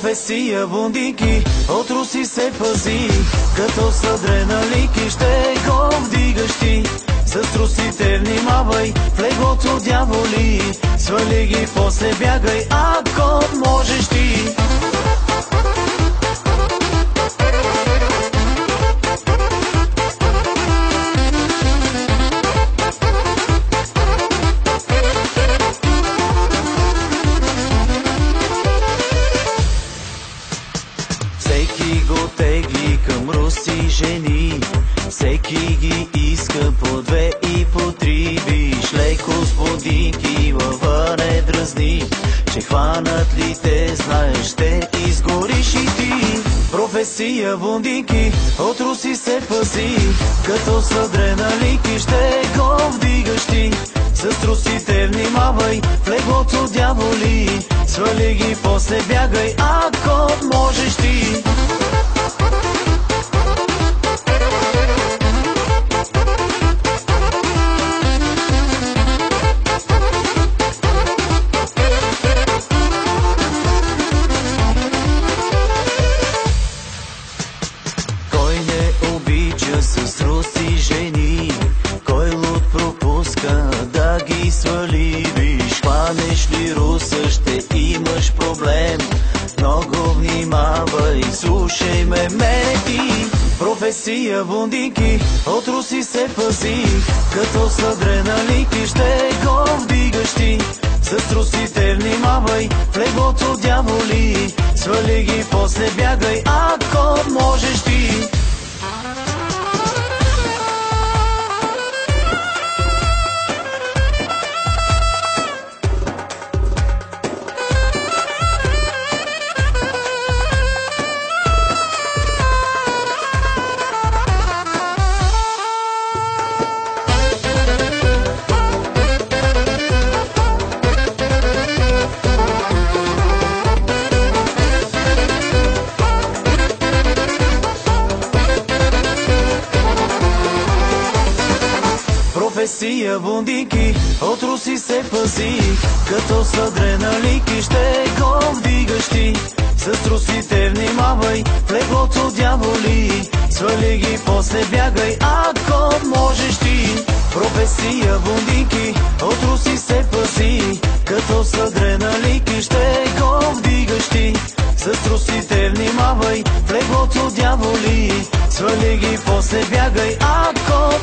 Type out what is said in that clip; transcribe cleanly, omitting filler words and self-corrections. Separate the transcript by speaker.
Speaker 1: Професия бундики, от руси се пази, като с адреналики ще го вдигаш ти. С трусите внимавай, в леглото дяволи, свали ги, после бягай, ако можеш ти. Всеки го тегли към руси жени, всеки ги иска по две и по три. Виж леко с будинки, лъва не дразни, че хванат ли те, знаеш, ще изгориш и ти. Професия бундики, от руси се пази, като с адреналики ще го вдигаш ти. С трусите внимавай, в леглото дяволи, свали ги, после бягай, ако можеш ти. Кой не обича с руси жени, кой луд пропуска да ги свали. Виж, хванеш ли руса, ще имаш проблем. Много внимавай, слушай ме ти. Професия бундики, от руси се пази, като с адреналики ще го вдигаш ти. С трусите внимавай, в леглото дяволи, свали ги, после бягай, ако можеш ти. Професия бундики, от руси се пази, като с адреналики ще го вдигаш ти. С трусите внимавай, в леглото дяволи, свали ги, после бягай, ако можеш ти. Професия бундики, от руси се пази, като с адреналики ще го вдигаш ти. С трусите внимавай, в леглото дяволи, свали ги, после бягай, ако